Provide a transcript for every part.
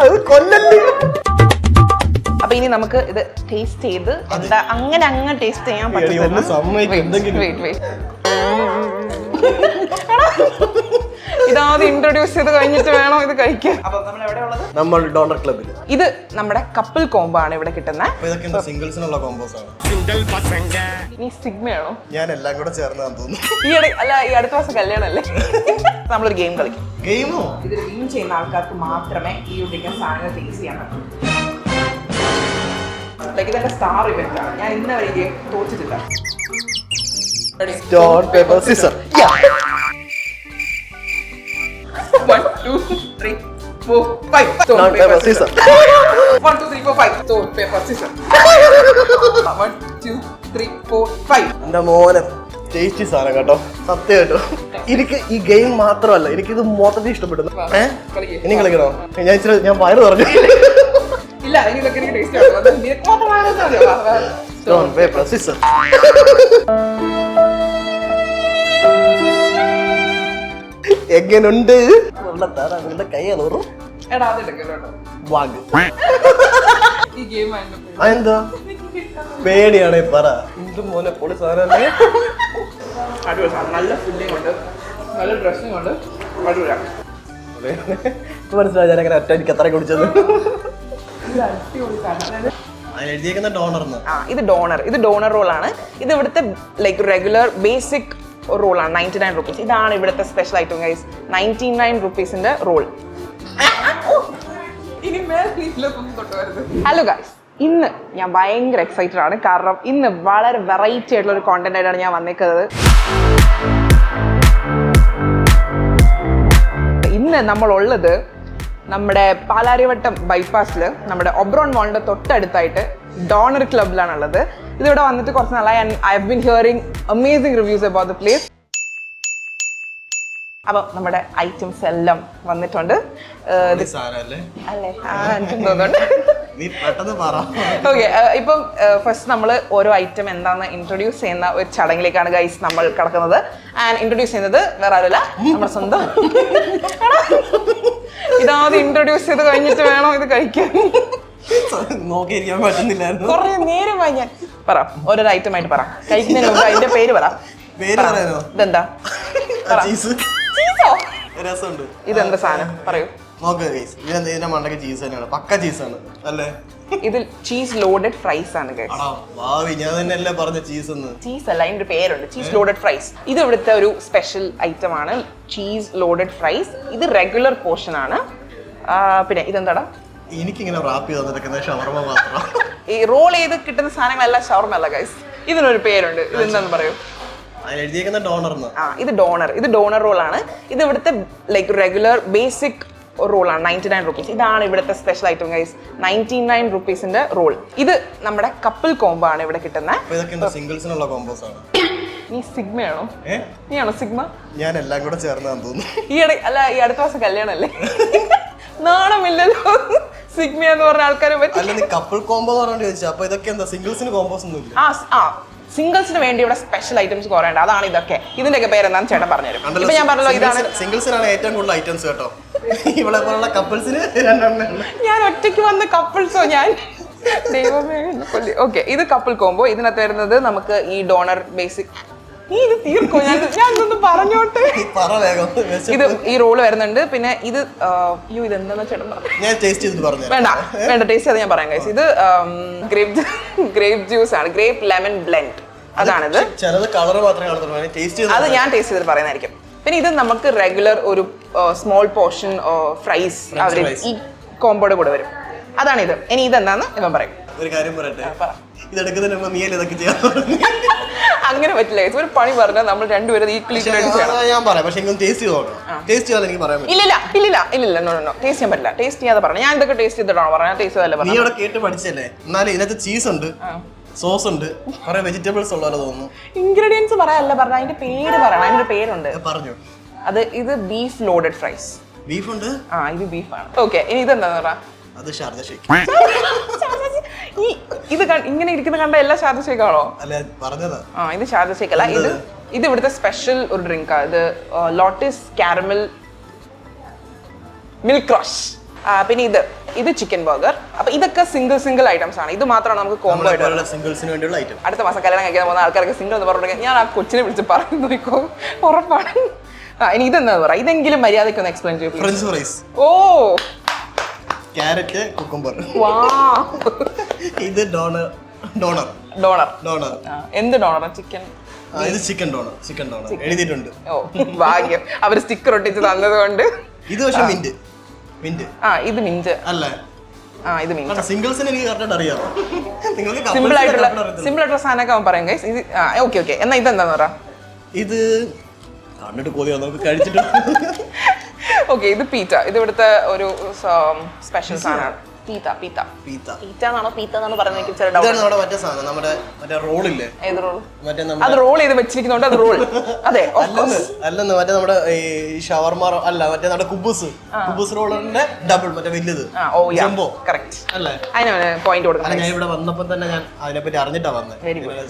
അത് കൊല്ലല്ലേ. അപ്പൊ ഇനി നമുക്ക് ഇത് ടേസ്റ്റ് ചെയ്ത് എന്താ അങ്ങനെ ടേസ്റ്റ് ചെയ്യാൻ പറ്റും. ഇതാദ്യം ഇൻട്രൊഡ്യൂസ് ചെയ്ത് കഴിഞ്ഞിട്ട് വേണോ ഇത് കഴിക്കാൻ. നമ്മൾ ഡോണർ ക്ലബിൽ ഇത് നമ്മുടെ കപ്പിൾ കോംബോ ആണ് ഇവിടെ കിട്ടുന്നത്. സിംഗിൾസിനുള്ള കോമ്പോസ് ആണ്. നീ സിഗ്മയാണോ? ഞാൻ എല്ലാം കൂടെ ചേർന്നാന്ന് തോന്നുന്നു. ഈ അടുത്ത മാസം കല്യാണല്ലേ? നമ്മളൊരു ഗെയിം കളിക്കും. ഗെയിമോ? ഇത് വിൻ ചെയ്യുന്ന ആൾക്കാർക്ക് മാത്രമേ ഈ ഉദ്ദേശിക്കുന്ന സാധനങ്ങൾ ടേസ്റ്റ് ചെയ്യാൻ പറ്റൂ. ഇതെന്റെ സ്റ്റാർ ഇവന്റ് ആണ്. ഞാൻ ഇന്ന വരെ game തോറ്റിട്ടില്ല. Stone, paper, scissors. 1 2 3 4 5 Stone, paper, scissors. 1 2 3 4 5 Stone, paper, scissors. 1 2 3 4 5. എന്റെ മോനെ ടേസ്റ്റി സാധനം കേട്ടോ, സത്യം കേട്ടോ. എനിക്ക് ഈ ഗെയിം മാത്രമല്ല, എനിക്കിത് മൊത്തത്തിൽ ഇഷ്ടപ്പെടുന്നു. ഇനി കളിക്കണോ? ഞാൻ വയറ് പറഞ്ഞു. ഇല്ല, ഇതൊക്കെ എനിക്ക് ടേസ്റ്റ് ആണ്. Stone, paper, scissors. എങ്ങനുണ്ട്? കൈ അളറും. എടാ അത് എടുക്കല്ലോ. ഈ ഗെയിം എന്താ പേടിയാണേ പറ. എന്ത് മോനെ പൊളി സാധനല്ലേ. അടിപൊളി, നല്ല ഫില്ലിംഗ് ഉണ്ട്, നല്ല ഡ്രസ്സിംഗ് ഉണ്ട്, അടിപൊളിയാ. മനസ്സിലായി ഞാനങ്ങനെ ഒറ്റ എനിക്ക് എത്ര കുടിച്ചത്. ഇത് ഡോണർ റോളാണ്. ഇത് ഇവിടുത്തെ ലൈക്ക് റെഗുലർ ബേസിക് റോളാണ്. 99 റുപ്പീസ്. ഇതാണ് ഇവിടുത്തെ സ്പെഷ്യൽ ഐറ്റം ഗൈസ്. 99 റുപ്പീസിന്റെ റോൾ. ഹലോ ഗൈസ്, ഇന്ന് ഞാൻ ഭയങ്കര എക്സൈറ്റഡ് ആണ്. കാരണം ഇന്ന് വളരെ വെറൈറ്റി ആയിട്ടുള്ള ഒരു കോണ്ടന്റ് ആയിട്ടാണ് ഞാൻ വന്നേക്കുന്നത്. ഇന്ന് നമ്മളുള്ളത് നമ്മുടെ പാലാരിവട്ടം ബൈപ്പാസിൽ നമ്മുടെ ഒബ്രോൺ മോളിന്റെ തൊട്ടടുത്തായിട്ട് ഡോണർ ക്ലബിലാണുള്ളത്. ഇതിവിടെ വന്നിട്ട് കുറച്ച് നാളായി. I have been hearing amazing reviews about the place. അപ്പം നമ്മുടെ ഐറ്റംസ് എല്ലാം വന്നിട്ടുണ്ട്. അല്ലേ? തോന്നുന്നുണ്ട്. ഓക്കെ, ഇപ്പം ഫസ്റ്റ് നമ്മൾ ഓരോ ഐറ്റം എന്താണെന്ന് ഇൻട്രൊഡ്യൂസ് ചെയ്യുന്ന ഒരു ചടങ്ങിലേക്കാണ് ഗൈസ് നമ്മൾ കിടക്കുന്നത്. ആൻഡ് ഇൻട്രൊഡ്യൂസ് ചെയ്യുന്നത് വേറെ ആരുമല്ല, നമ്മുടെ സ്വന്തം. ഇതാദ്യം ഇൻട്രൊഡ്യൂസ് ചെയ്ത് കഴിഞ്ഞിട്ട് വേണോ ഇത് കഴിക്കാൻ. നോക്കിയിരിക്കാൻ പറ്റുന്നില്ലായിരുന്നു. കുറെ നേരമായി ഞാൻ പറ, ഓരോരോ ഐറ്റം ആയിട്ട് പറ. കഴിക്കുന്നതിന് മുമ്പ് അതിന്റെ പേര് പറ. ഇതെന്താ? രസമുണ്ട്. ഇതെന്താ സാധനം പറയൂ. മണ്ടക്ക് ചീസ് തന്നെയാണ്, പക്ക ചീസാണ് അല്ലേ? ഇതിൽ ചീസ് ലോഡഡ് ഫ്രൈസ് ആണ്. ഞാൻ തന്നെയല്ലേ പറഞ്ഞ ചീസ് ചീസ് അല്ല, അതിന്റെ പേരുണ്ട്, ചീസ് ലോഡഡ് ഫ്രൈസ്. ഇത് ഇവിടുത്തെ ഒരു സ്പെഷ്യൽ ഐറ്റം ആണ്, ചീസ് ലോഡഡ് ഫ്രൈസ്. ഇത് റെഗുലർ പോർഷൻ ആണ്. പിന്നെ ഇതെന്താടാ? എനിക്കിങ്ങനെ റാപ്പ് ചെയ്ത് ഷവർമ മാത്രം. ഈ റോൾ ചെയ്ത് കിട്ടുന്ന സാധനങ്ങളെല്ലാം ഷവർമ അല്ല ഗൈസ്, ഇതിനൊരു പേരുണ്ട്. ഇതെന്താന്ന് പറയൂ. ഇത് ഡോണർ റോളാണ്. ഇത് ഇവിടുത്തെ ലൈക്ക് റെഗുലർ ബേസിക് റോളാണ്. 99 റുപ്പീസ്. ഇതാണ് ഇവിടുത്തെ സ്പെഷ്യൽ ഐറ്റം ഗൈസ്. 99 റുപ്പീസിന്റെ റോൾ. ഇത് നമ്മുടെ കപ്പിൾ കോംബോ ആണ് ഇവിടെ കിട്ടുന്നത്. സിംഗിൾസിനുള്ള കോമ്പോസ് ആണ്. നീ സിഗ്മയാണോ? നീയാണോ സിഗ്മ? ഞാൻ എല്ലാം കൂടെ ചേർന്നാന്ന് തോന്നുന്നു. ഈ അടുത്ത മാസം കല്യാണല്ലേ? നാണമില്ലല്ലോ സിഗ്മ എന്ന് പറഞ്ഞ ആൾക്കാരെ പറ്റി. കപ്പിൾ കോംബോ ചോദിച്ചാ അപ്പൊ ഇതൊക്കെ എന്താ സിംഗിൾസിന് കോമ്പോസ് ഒന്നും ഇല്ല? സിംഗിൾസിന് വേണ്ടി ഇവിടെ സ്പെഷ്യൽ ഐറ്റംസ് കുറെ ഉണ്ട്. അതാണ് ഇതൊക്കെ. ഇതിന്റെയൊക്കെ പേരെന്താന്ന് ചേട്ടൻ പറഞ്ഞുതരും. ഇപ്പൊ ഞാൻ പറഞ്ഞല്ലോ, ഇതാണ് സിംഗിൾസിനാണ് ഏറ്റവും കൂടുതൽ ഐറ്റംസ് കേട്ടോ. ഇവിടെ കപ്പിൾസിന് ഞാൻ ഒറ്റയ്ക്ക് വന്ന കപ്പിൾസോ ഞാൻ ദൈവമേ. ഓക്കെ, ഇത് കപ്പിൾ കോംബോ. ഇതിനകത്ത് വരുന്നത് നമുക്ക് ഈ ഡോണർ ബേസിക്. ഇത് തീർക്കോ? ഞാനൊന്ന് പറഞ്ഞോട്ടെ. ഇത് ഈ റോള് വരുന്നുണ്ട്. പിന്നെ ഇത് ഇതെന്താ ചേട്ടൻ പറഞ്ഞു? വേണ്ട ടേസ്റ്റ് ചെയ്ത് ഞാൻ പറയാം ഗൈസ്. ഇത് ഗ്രേപ്പ് ജ്യൂസ് ആണ്, ഗ്രേപ്പ് ലെമൺ ബ്ലെൻഡ്. അതാണിത്. അത് ഞാൻ ടേസ്റ്റ് ചെയ്തിട്ട് പറയുന്നതായിരിക്കും. പിന്നെ ഇത് നമുക്ക് റെഗുലർ ഒരു സ്മോൾ പോർഷൻ ഫ്രൈസ് അവർ ഈ കോംബോയുടെ കൂടെ വരും. അതാണിത്. ഇനി ഇതെന്താന്ന് ഇവൻ പറയും. ഒരു കാര്യം പറയട്ടെ, അങ്ങനെ പറ്റില്ല. ഒരു പണി പറഞ്ഞാൽ നമ്മൾ രണ്ടുപേരും ഈക്വലി ഇല്ല നോ ടേസ്റ്റ് ചെയ്യാൻ പറ്റില്ല. ടേസ്റ്റ് ചെയ്യാതെ പറഞ്ഞു. ഞാൻ ഇതൊക്കെ ടേസ്റ്റ് ചെയ്തിട്ടാണോ പറഞ്ഞത്? ടേസ്റ്റ് ചെയ്തല്ല പറഞ്ഞു. കേട്ട് പഠിച്ചല്ലേ? എന്നാലും ഇതിനകത്ത് ചീസ് ഉണ്ട്, സോസ് ഉണ്ട്, കുറെ വെജിറ്റബിൾസ് ഉള്ള തോന്നുന്നു. ഇൻഗ്രീഡിയൻസ് പറയാനല്ല പറഞ്ഞ, അതിന്റെ പേര് പറയണം. അതിന്റെ പേരുണ്ട്. പറഞ്ഞു. ഇത് ബീഫ് ലോഡഡ് ഫ്രൈസ്. ബീഫ് ഉണ്ട്. ഇത് ബീഫാണ്. ഓക്കെ, ഇനി ഇതെന്താന്ന് പറ. അത് ഷാർജ ഷേക്ക്. ഇത് ഇങ്ങനെ ഇരിക്കുന്ന കണ്ട എല്ലാ ഷാർജ ഷേക്ക് ആണോ? അല്ല പറഞ്ഞതാ. ഇത് ഷാർജ ഷേക്ക് അല്ല. ഇത് ഇവിടുത്തെ സ്പെഷ്യൽ ഒരു ഡ്രിങ്കാണ്. ഇത് ലോട്ടസ് കാരമൽ മിൽക്ക് ക്രഷ്. പിന്നെ ഇത് ചിക്കൻ ബർഗർ. അപ്പൊ ഇതൊക്കെ സിംഗിൾ ഐറ്റംസ് ആണ്. ഇത് മാത്രമാണ് നമുക്ക് കോംബോ ആയിട്ട് സിംഗിൾസിന് വേണ്ടിയുള്ള ഐറ്റം. അടുത്ത മാസം കല്യാണം കഴിക്കാൻ പോകുന്ന ആൾക്കാർക്ക് സിംഗിൾ എന്ന് പറഞ്ഞിട്ടുണ്ടെങ്കിൽ ഞാൻ ആ കൊച്ചിനെ വിളിച്ച് പറഞ്ഞു നോക്കോ, ഉറപ്പാണ്. ഇനി ഇതെന്താ പറയാ, ഇതെങ്കിലും മര്യാദയ്ക്ക് ഒന്ന് എക്സ്പ്ലെയിൻ ചെയ്യും. French fries. ഓ, ക്യാരറ്റ് കുക്കുംബർ. വാ, ഇത് ഡോണർ. എന്ത് ഡോണർ? ചിക്കൻ. ഇത് ചിക്കൻ ഡോണർ എഴുതിയിട്ടുണ്ട്. ഓ ഭാഗ്യം, അവര് സ്റ്റിക്കർ ഒട്ടിച്ച് തന്നത് കൊണ്ട്. ഇത് പക്ഷെ മിന്റ്. ഇത് മിന്റ് അല്ല. ഇത് മിന്റ്. സിംഗിൾസിന് എനിക്ക് കറക്റ്റ് അറിയാം. സിമ്പിൾ ആയിട്ടുള്ള സാധനമൊക്കെ അവൻ പറയും ഗൈസ്. ഇത് ഓക്കെ. എന്നാ ഇതെന്താന്ന് പറ. ഇത് കണ്ടിട്ട് കൊതിയോ നമുക്ക് കഴിച്ചിട്ട്. ഓക്കെ, ഇത് പീറ്റ. ഇത് ഇവിടുത്തെ ഒരു സ്പെഷ്യൽ സാധനമാണ്. പീറ്റാണോ പീറ്റാണോ പറയുന്നത്? മറ്റേ റോളില്ലേ? ഏത് റോൾ? അത് റോൾ ചെയ്ത് വെച്ചിരിക്കുന്നോണ്ട് അത് റോൾ. അതെ, അല്ലെന്ന് മറ്റേ നമ്മുടെ ഈ ഷവർമ അല്ല, മറ്റേ നമ്മുടെ കുബൂസ് റോളിന്റെ ഡബിൾ, മറ്റേ വലുത്. ജംബോ. കറക്റ്റ് അല്ലേ? അതിനാണ് പോയിന്റ് കൊടുക്കുന്നത്. ഞാൻ ഇവിടെ വന്നപ്പോ തന്നെ ഞാൻ അതിനെപ്പറ്റി അറിഞ്ഞിട്ടാ വന്നത്.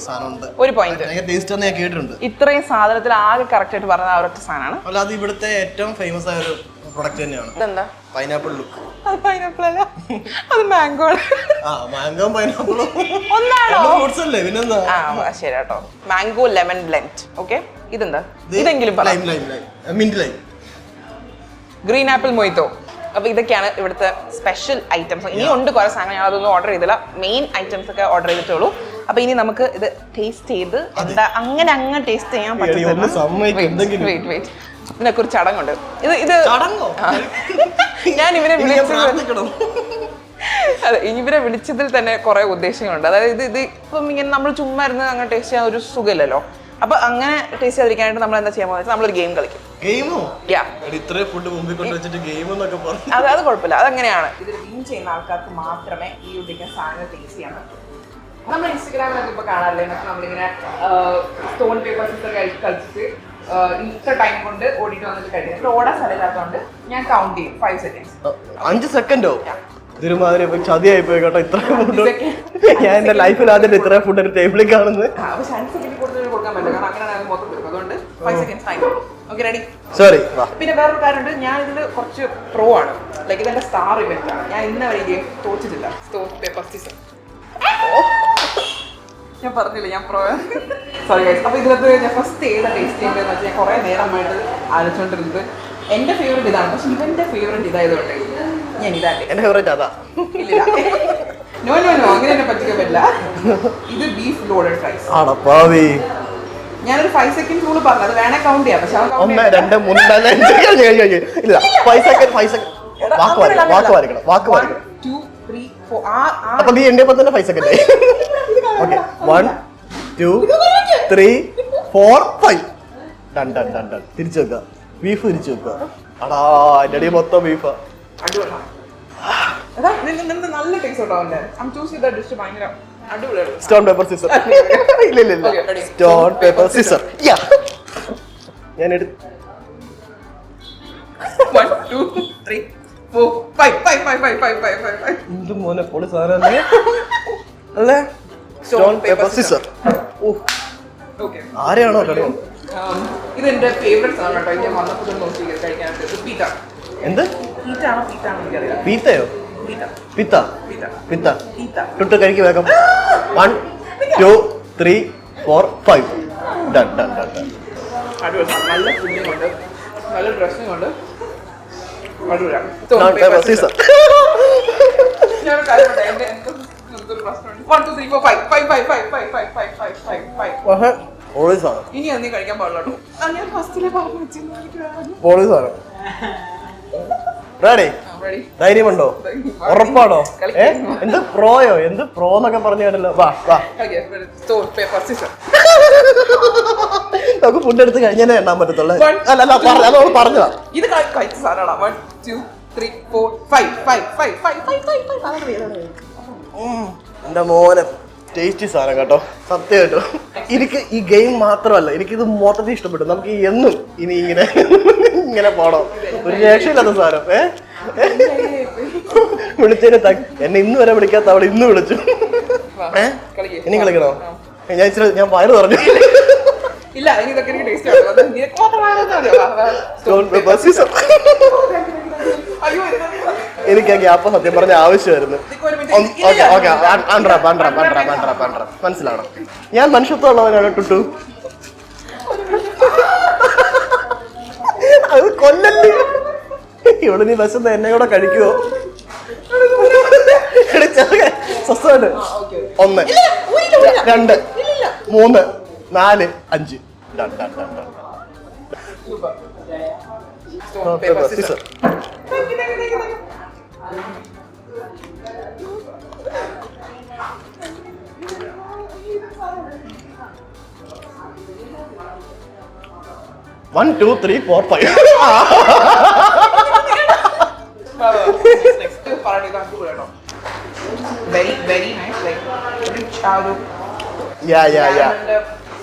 സാധനം ഒരു പോയിന്റ്. ടേസ്റ്റ് ഞാൻ കേട്ടിട്ടുണ്ട്. ഇത്രയും സാധനത്തിൽ ആകെ കറക്റ്റ് ആയിട്ട് പറഞ്ഞ ഒരൊറ്റ സാധനമാണ്. അല്ല, അത് ഇവിടുത്തെ ഏറ്റവും ഫേമസ് ആയ ഒരു പ്രൊഡക്റ്റ് തന്നെയാണ്. ഇതെന്താ? Pineapple look. അത് പൈനാപ്പിൾ അല്ല, അത് മാംഗോ ആണ്. മാംഗോ പൈനാപ്പിളും ഒന്നാണോ? ഫ്രൂട്ട്സ് അല്ലേ, പിന്നെന്താ? ശരി കേട്ടോ. Mango lemon blend. ഓക്കെ, ഇതെന്താ? ഇതെങ്കിലും പറ. Mint lime. Green apple മൊയ്ത്തോ. അപ്പൊ ഇതൊക്കെയാണ് ഇവിടുത്തെ സ്പെഷ്യൽ ഐറ്റംസ്. ഇനി ഉണ്ട് കുറെ സാധനം, ഞാൻ അതൊന്നും ഓർഡർ ചെയ്തില്ല. മെയിൻ ഐറ്റംസ് ഒക്കെ ഓർഡർ ചെയ്തിട്ടുള്ളൂ. അപ്പൊ ഇനി നമുക്ക് ഇത് ടേസ്റ്റ് ചെയ്ത് എന്താ അങ്ങനെ ടേസ്റ്റ് ചെയ്യാൻ പറ്റും. വെയിറ്റ്, ഇതിനൊക്കെ ഒരു ചടങ്ങുണ്ട്. ഇത് ഞാൻ ഇവരെ വിളിച്ചതിൽ തന്നെ കുറെ ഉദ്ദേശങ്ങളുണ്ട്. അതായത് ഇത് ഇപ്പം ഇങ്ങനെ നമ്മൾ ചുമ്മാ ഇരുന്ന് അങ്ങനെ ടേസ്റ്റ് ചെയ്യാൻ ഒരു സുഖമില്ലല്ലോ. അപ്പൊ അങ്ങനെ ടേസ്റ്റ് ചെയ്തിരിക്കാനായിട്ട് നമ്മൾ എന്താ ചെയ്യാൻ പോകുന്നത്? നമ്മളൊരു ഗെയിം കളിക്കും. അത് കുഴപ്പമില്ല, അതങ്ങനെയാണ്. ഇത് വിൻ ചെയ്യുന്ന ആൾക്കാർക്ക് മാത്രമേ ഈ ഉദ്ദേശിക്കുന്ന സാധനം ടേസ്റ്റ് ചെയ്യാൻ പറ്റൂ. നമ്മൾ ഇൻസ്റ്റഗ്രാമിലൊക്കെ ഇപ്പൊ കാണാറില്ലേ, നമ്മളിങ്ങനെ സ്റ്റോൺ പേപ്പർ സിസർ കളിച്ചിട്ട് ഇത്ര ടൈം കൊണ്ട് ഓടിയിട്ട് വന്നിട്ട് കഴിക്കും. ഓടാൻ സ്ഥലമില്ലാത്തതുകൊണ്ട് ഞാൻ കൗണ്ട് ചെയ്യും 5 സെക്കൻഡ്സ്. 5 സെക്കൻഡോ? ഇതൊരുമാതിരി ചതിയായി പോയി കേട്ടോ. ഇത്രയും ഫുഡ് ഞാൻ എന്റെ ലൈഫിൽ ആദ്യം ഇത്രയും ഫുഡ് ഒരു ടേബിളിൽ കാണുന്നത്. പക്ഷെ 5 സെക്കൻഡ് കൂടുതൽ കൊടുക്കാൻ പറ്റില്ല, കാരണം അങ്ങനെയാണ് മൊത്തം വരും. അതുകൊണ്ട് 5 seconds time. Okay, ready? Sorry. പിന്നെ വേറൊരു കാര്യമുണ്ട്, ഞാൻ ഇതിൽ കുറച്ച് പ്രോ ആണ്. ലൈക്ക് ഇതെന്റെ സ്റ്റാർ ഇവന്റ് ആണ്. ഞാൻ ഇന്ന വരെ ഗെയിം തോറ്റിട്ടില്ല. Stone paper scissor. ഞാൻ പറഞ്ഞില്ല ഞാൻ പ്രോ. Sorry guys. അപ്പോൾ ഇതിനകത്ത് ഞാൻ ഫസ്റ്റ് ഏതാ ടേസ്റ്റ് ചെയ്യേണ്ടതെന്ന് വെച്ചാൽ ഞാൻ കുറേ നേരമായിട്ട് ആലോചിച്ചുകൊണ്ടിരുന്നത്. എൻ്റെ ഫേവറേറ്റ് ഇതാണ്, പക്ഷെ ഇവൻ്റെ ഫേവറേറ്റ് ഇതായതുകൊണ്ട് ഞാൻ ഇതാട്ടെ. എൻ്റെ ഫേവറേറ്റ് അതാ. ഇല്ല, നോ അങ്ങനെ എന്നെ പറ്റിക്കാൻ പറ്റില്ല. ഇത് ബീഫ് ലോഡഡ് ഫ്രൈസ്. ഞാനൊരു 5 സെക്കൻഡ് റൂൾ പറഞ്ഞു, അത് വേണേ കൗണ്ട് ചെയ്യാം. പക്ഷെ 1 2 3 4 ഇല്ല, 5 സെക്കൻഡ് വാക്ക് വായിക്കണം. 2 3 4. അപ്പൊ നീ എന്റെ തന്നെ 5 സെക്കൻഡ്. ഓക്കെ, 1 2 3 4 5. ഡൺ. തിരിച്ചു വെക്കുക. ബീഫ് തിരിച്ചു വെക്കുക. അടാ, എന്റെ അടി മൊത്തം ബീഫാ. നല്ല ടേസ്റ്റ് ഭയങ്കര അടിപൊളിയാണ്. Stone paper scissor. ഇല്ല, സ്റ്റോൺ പേപ്പർ സിസർ. ഞാൻ എടുത്തു. 1 2 3 4 5. എന്ത് മോനെ പൊളി സാധനം അല്ലേ? Stone paper scissor. ആരെയാണോ കളി? ഇത് എന്റെ ഫേവറേറ്റ് സാധനം കേട്ടോ. ഞാൻ വന്നപ്പോൾ നോക്കി കഴിക്കാനായിട്ട്. പീറ്റ. എന്ത് പീറ്റാണോ എനിക്കറിയാം. പീത്തയോ? പിത്ത. ടുട്ട് കഴിക്ക് വേഗം. 1 2 3 4 5. ഡൺ. അടിപൊളി. നല്ല ഫുഡിങ് ഉണ്ട്, നല്ല ഡ്രസ്സിങ് ഉണ്ട്. അടിപൊളിയാണ്. ഞാനൊരു കാര്യം പറയട്ടെ, എനിക്കൊരു പ്രശ്നമുണ്ട്. 1 2 3 4 5. ഇനി അത് നീ കഴിക്കാൻ പാടില്ല. ഞാൻ ഫസ്റ്റിലെ പറഞ്ഞു വെച്ചിരുന്നു. ധൈര്യമുണ്ടോ? ഉറപ്പാണോ? എന്ത് പ്രോയോ? എന്ത് പ്രോ എന്നൊക്കെ പറഞ്ഞു കേട്ടല്ലോ. നമുക്ക് ഫുഡ് എടുത്ത് കഴിഞ്ഞാലേ എണ്ണാൻ പറ്റത്തുള്ളൂ. അല്ല, പറഞ്ഞതാ. ഇത് കഴിച്ച സാധനമാണ്. 1 2 3 4 5. എന്റെ മോനെ ടേസ്റ്റി സാധനം കേട്ടോ, സത്യം കേട്ടോ. എനിക്ക് ഈ ഗെയിം മാത്രമല്ല, എനിക്കിത് മൊത്തത്തിൽ ഇഷ്ടപ്പെട്ടു. നമുക്ക് എന്നും ഇനി ഇങ്ങനെ പോണം. ഒരു രക്ഷയില്ലാത്ത സാധനം. വിളിച്ചതിന് എന്നെ ഇന്ന് വരെ വിളിക്കാത്ത അവളെ ഇന്ന് വിളിച്ചു. ഇനി കളിക്കണോ? ഞാൻ വയറ് പറഞ്ഞു. ഇല്ല ഇതൊക്കെ എനിക്ക് ടേസ്റ്റ് സ്റ്റോൺ പേപ്പർ സീസർ. എനിക്ക് ആ ഗ്യാപ്പ് സത്യം പറഞ്ഞ ആവശ്യമായിരുന്നു. മനസ്സിലാണോ? ഞാൻ മനുഷ്യത്വമുള്ളവനാണ് ടുട്ടു. അത് കൊല്ലല്ലേ. ഇവിടെ നീ വിശന്ന് എന്നെ കൂടെ കഴിക്കുവോ? സ്വസ്ഥമായിട്ട് 1 2 3 4 5 Caesar. 1 2 3 4 5. Very, very nice, like rich ആരും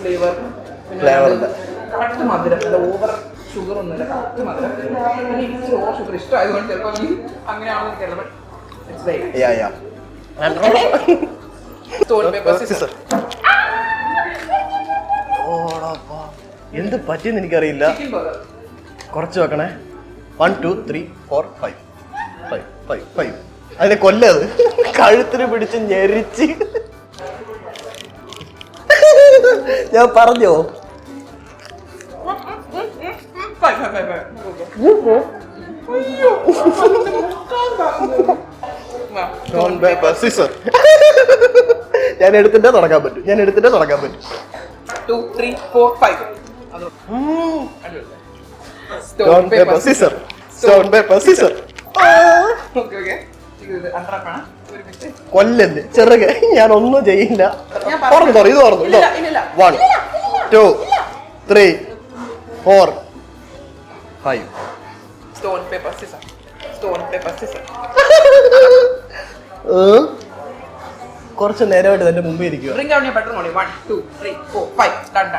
ഫ്ലേവർ കറക്റ്റ് മധുരം, ഓവർ ഷുഗർ ഒന്നുമില്ല, കറക്റ്റ് മധുരം. പിന്നെ എനിക്ക് ഓവർ ഷുഗർ ഇഷ്ടമായതുകൊണ്ട് ചിലപ്പോൾ അങ്ങനെയാണെന്ന് എനിക്കറിയില്ല. എന്ത് പറ്റിയെന്ന് എനിക്കറിയില്ല. കുറച്ച് വെക്കണേ. 1 2 3 4 5. അതിനെ കൊല്ലത് കഴുത്തിന് പിടിച്ച് ഞെരിച്ച്. ഞാൻ പറഞ്ഞോ? ഞാൻ എടുത്തിട്ടേ തുടങ്ങാൻ പറ്റും. 2 3 4 5. Stone paper scissor. Stone paper scissor. Okay. കൊല്ലല്ലേ ചെറുക. ഞാൻ ഒന്നും ചെയ്യില്ല. തുറന്നു ഇത് തുറന്നു. 1 2 3 4 5. Stone paper scissor. Stone paper scissor. കുറച്ച് നേരമായിട്ട് എന്റെ മുമ്പിൽ ഇരിക്കുക. Bring down your button only. 1 2 3 4 5. Done.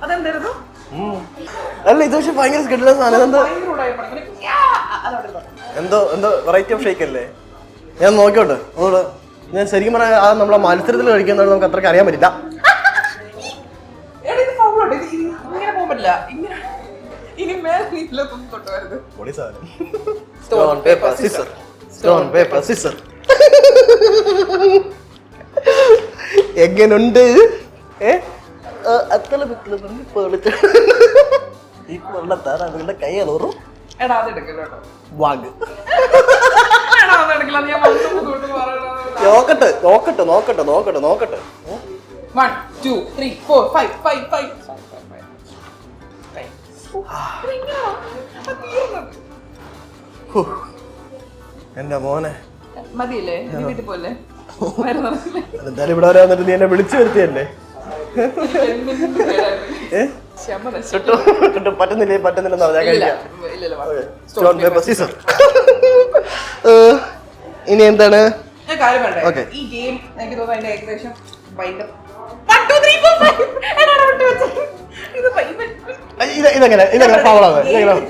അതെന്തായിരുന്നു? അല്ല ഇത് പക്ഷെ ഭയങ്കര സ്കിഡ്ല സാധനം. എന്തോ വെറൈറ്റി ഓഫ് ഷേക്ക് അല്ലേ? ഞാൻ നോക്കിയോട്ടെ. ഞാൻ ശരിക്കും പറഞ്ഞാൽ ആ നമ്മളെ മത്സരത്തിൽ കഴിക്കുന്നത് നമുക്ക് അത്രയ്ക്ക് അറിയാൻ പറ്റില്ല. Stone paper scissor. Stone paper scissor. എങ്ങനുണ്ട്? അത്ര ഈ കൊള്ളത്താറ നിങ്ങളുടെ കൈ അളറും. നോക്കട്ടെ. 1 2 3 4 5. എന്റെ മോനെ മതിയല്ലേ? വീട്ടിൽ പോലെ എന്തായാലും ഇവിടെ വരെ വന്നിട്ട് നീ എന്നെ വിളിച്ചു വരുത്തിയല്ലേ? പറ്റുന്നില്ലെന്ന് പറഞ്ഞാൽ കഴിക്കാം. Stone paper scissor. ഇനി എന്താണ്? ഈ ഗെയിം എനിക്ക് തോന്നുന്നു ഏകദേശം ഇതെങ്ങനെ ഫൗളാണ്?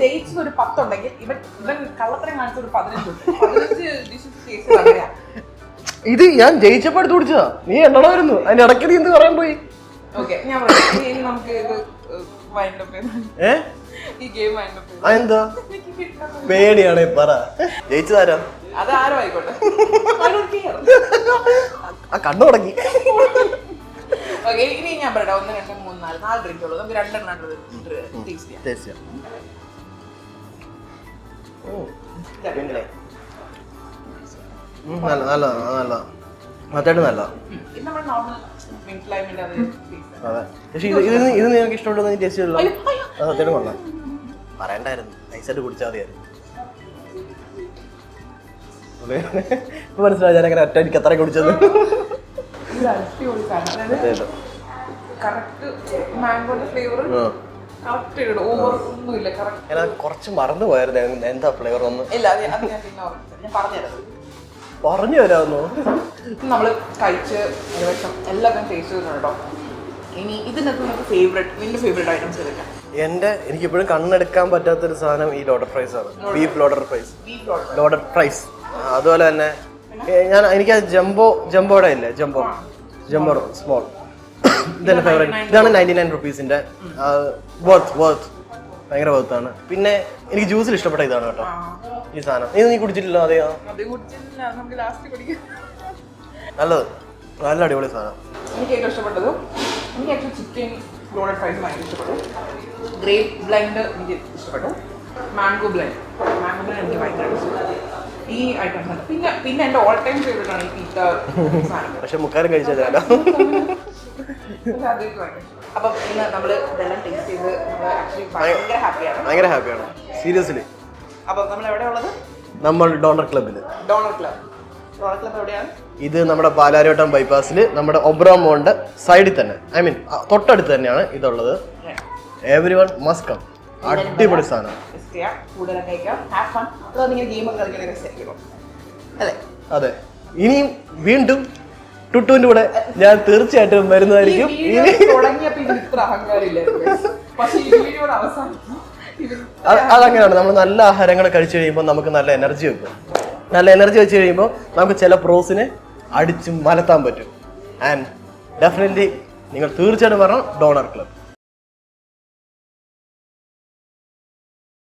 ജയിച്ചൊരു 10 ഉണ്ടെങ്കിൽ ഇവൻ കള്ളത്തരം കാണിച്ച ഒരു 15 ഇത് ഞാൻ ജയിച്ചപ്പോ എടുത്ത് കുടിച്ചതാ. നീ എണ്ണണമായിരുന്നു. അതിന്റെ ഇടയ്ക്ക് നീ എന്ത് പറയാൻ പോയി? അതെന്താ പേടിയാണ്? പറ. ജയിച്ചതാരാ? ആ കണ്ണു തുടങ്ങി. ഇനി ഞാൻ പറയട്ടെ. 1 2 3 4 ഡ്രിങ്ക് ഉള്ളൂ. നമുക്ക് 2 ടേസ്റ്റ് ചെയ്യാം. നല്ല മറ്റായിട്ട് നല്ല. അതെ പക്ഷെ ഇത് നിനക്ക് ഇഷ്ടമുണ്ടോ? ടേസ്റ്റ് ചെയ്തില്ല. സത്യം കൊള്ളാം. പറയണ്ടായിരുന്നു. നൈസായിട്ട് കുടിച്ചാൽ മതിയായിരുന്നു. ഇപ്പൊ മനസ്സിലായി ഞാൻ അങ്ങനെ ഒറ്റയ്ക്ക് എത്ര കുടിച്ചത്. കുറച്ച് മറന്നു പോയായിരുന്നു. എന്താ ഫ്ലേവർ ഒന്നും പറഞ്ഞു തരാമെന്നോ? നമ്മള് കഴിച്ച് ഏകദേശം എല്ലാവരും ടേസ്റ്റ് ചെയ്തിട്ടുണ്ടോ? ഇനി ഇതിനകത്ത് നമുക്ക് നിന്റെ ഫേവറേറ്റ് ഐറ്റംസ് ഏതൊക്കെയാണ്? എനിക്കിപ്പോഴും കണ്ണെടുക്കാൻ പറ്റാത്തൊരു സാധനം ഈ ലോഡഡ് ഫ്രൈസ് ആണ്. Beef loaded fries. അതുപോലെ തന്നെ എനിക്ക് ജംബോയുടെ ഇല്ലേ, ജംബോ സ്മോൾ ഇതെന്റെ ഫേവറേറ്റ്. ഇതാണ് 99 റുപ്പീസിന്റെ വർത്ത് ഭയങ്കര വർത്താണ്. പിന്നെ എനിക്ക് ജ്യൂസിൽ ഇഷ്ടപ്പെട്ട ഇതാണ് കേട്ടോ ഈ സാധനം. നീ കുടിച്ചിട്ടില്ലോ? അതെയോ? നല്ലത്, നല്ല അടിപൊളി സാധനം. എനിക്ക് ഏറ്റവും ഇഷ്ടപ്പെട്ടത് എനിക്ക് ആക്ച്വലി ചിക്കൻ ഡോണറ്റ് ഫ്രൈസ് ഭയങ്കര ഇഷ്ടപ്പെട്ടു. ഗ്രേപ്പ് ബ്ലെൻഡ് എനിക്ക് ഇഷ്ടപ്പെട്ടു. മാംഗോ ബ്ലെൻഡ് എനിക്ക് ഭയങ്കര ഇഷ്ടപ്പെട്ടു. ഈ ഐറ്റംസ് ആണ്. പിന്നെ എൻ്റെ ഓൾ ടൈം ഫേവറേറ്റ് ആണ് ഈ പിസ്സ സാധനം. പക്ഷെ മുക്കാരും കഴിച്ചത് അപ്പം ഇന്ന് നമ്മൾ ഇതെല്ലാം ടേസ്റ്റ് ചെയ്ത് ആക്ച്വലി ഭയങ്കര ഹാപ്പിയാണ് സീരിയസ്ലി. അപ്പം നമ്മൾ എവിടെ ഉള്ളത്? നമ്മൾ ഡോണർ ക്ലബിൽ. ഡോണർ ക്ലബ് എവിടെയാണ്? ഇത് നമ്മുടെ പാലാരിവട്ടം ബൈപ്പാസിൽ നമ്മുടെ ഒബ്രോൺ മോളിന്റെ സൈഡിൽ തന്നെ, ഐ മീൻ തൊട്ടടുത്ത് തന്നെയാണ് ഇതുള്ളത്. Everyone must come. അടിപൊളി സാധനം. അതെ, ഇനിയും വീണ്ടും ടുട്ടുവിന്റെ കൂടെ ഞാൻ തീർച്ചയായിട്ടും വരുന്നതായിരിക്കും. അതങ്ങനെയാണ്, നമ്മൾ നല്ല ആഹാരങ്ങൾ കഴിച്ചു കഴിയുമ്പോൾ നമുക്ക് നല്ല എനർജി വെക്കും. നല്ല എനർജി വെച്ച് കഴിയുമ്പോൾ നമുക്ക് ചില പ്രോസിനെ അടിച്ചു മലത്താൻ പറ്റും. ആൻഡ് ഡെഫിനറ്റ്ലി നിങ്ങൾ തീർച്ചയായിട്ടും പറഞ്ഞ ഡോണർ ക്ലബ്.